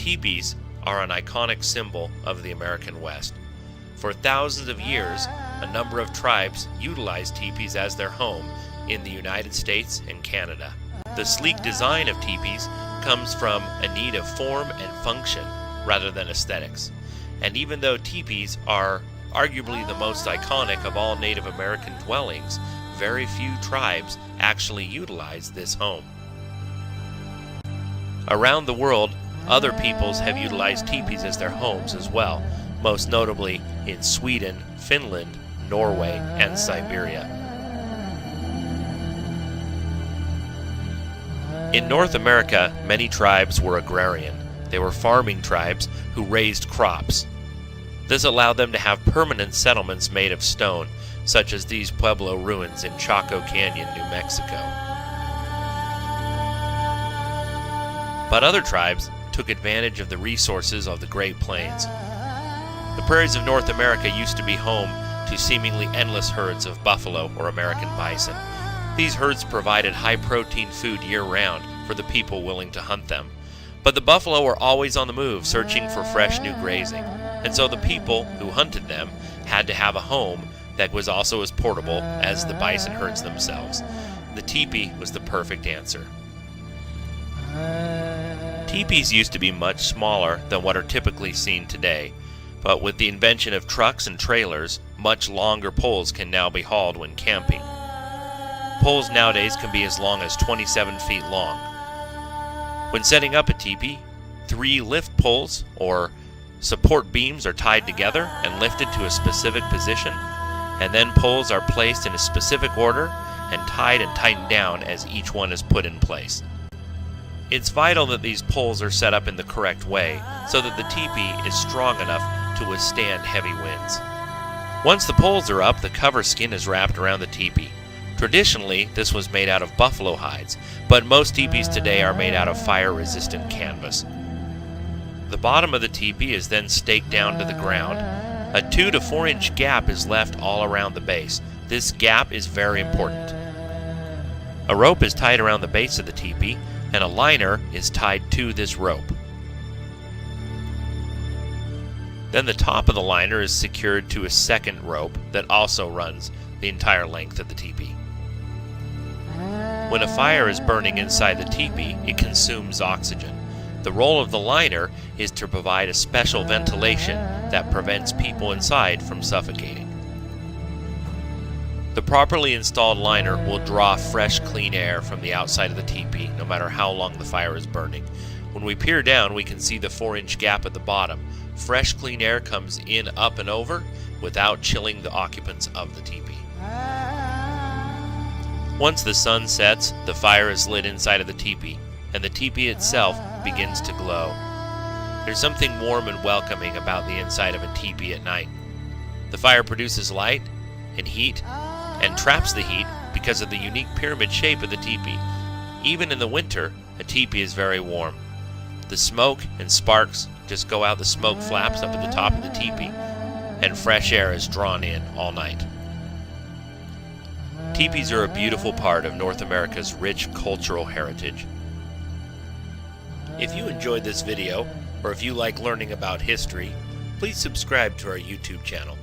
Tipis are an iconic symbol of the American West. For thousands of years, a number of tribes utilized tipis as their home in the United States and Canada. The sleek design of tipis comes from a need of form and function rather than aesthetics. And even though tipis are arguably the most iconic of all Native American dwellings, very few tribes actually utilize this home. Around the world, other peoples have utilized tipis as their homes as well, most notably in Sweden, Finland, Norway, and Siberia. In North America, many tribes were agrarian. They were farming tribes who raised crops. This allowed them to have permanent settlements made of stone, such as these Pueblo ruins in Chaco Canyon, New Mexico. But other tribes took advantage of the resources of the Great Plains. The prairies of North America used to be home to seemingly endless herds of buffalo or American bison. These herds provided high-protein food year-round for the people willing to hunt them. But the buffalo were always on the move, searching for fresh new grazing. And so the people who hunted them had to have a home that was also as portable as the bison herds themselves. The teepee was the perfect answer. Teepees used to be much smaller than what are typically seen today, but with the invention of trucks and trailers, much longer poles can now be hauled when camping. Poles nowadays can be as long as 27 feet long. When setting up a teepee, 3 lift poles or support beams are tied together and lifted to a specific position, and then poles are placed in a specific order and tied and tightened down as each one is put in place. It's vital that these poles are set up in the correct way so that the teepee is strong enough to withstand heavy winds. Once the poles are up, the cover skin is wrapped around the teepee. Traditionally, this was made out of buffalo hides, but most teepees today are made out of fire-resistant canvas. The bottom of the teepee is then staked down to the ground. A 2 to 4 inch gap is left all around the base. This gap is very important. A rope is tied around the base of the teepee, and a liner is tied to this rope. Then the top of the liner is secured to a second rope that also runs the entire length of the teepee. When a fire is burning inside the teepee, it consumes oxygen. The role of the liner is to provide a special ventilation that prevents people inside from suffocating. The properly installed liner will draw fresh, clean air from the outside of the teepee, no matter how long the fire is burning. When we peer down, we can see the 4-inch gap at the bottom. Fresh, clean air comes in, up, and over without chilling the occupants of the teepee. Once the sun sets, the fire is lit inside of the teepee, and the teepee itself begins to glow. There's something warm and welcoming about the inside of a teepee at night. The fire produces light and heat and traps the heat because of the unique pyramid shape of the teepee. Even in the winter, a teepee is very warm. The smoke and sparks just go out the smoke flaps up at the top of the teepee, and fresh air is drawn in all night. Teepees are a beautiful part of North America's rich cultural heritage. If you enjoyed this video, or if you like learning about history, please subscribe to our YouTube channel.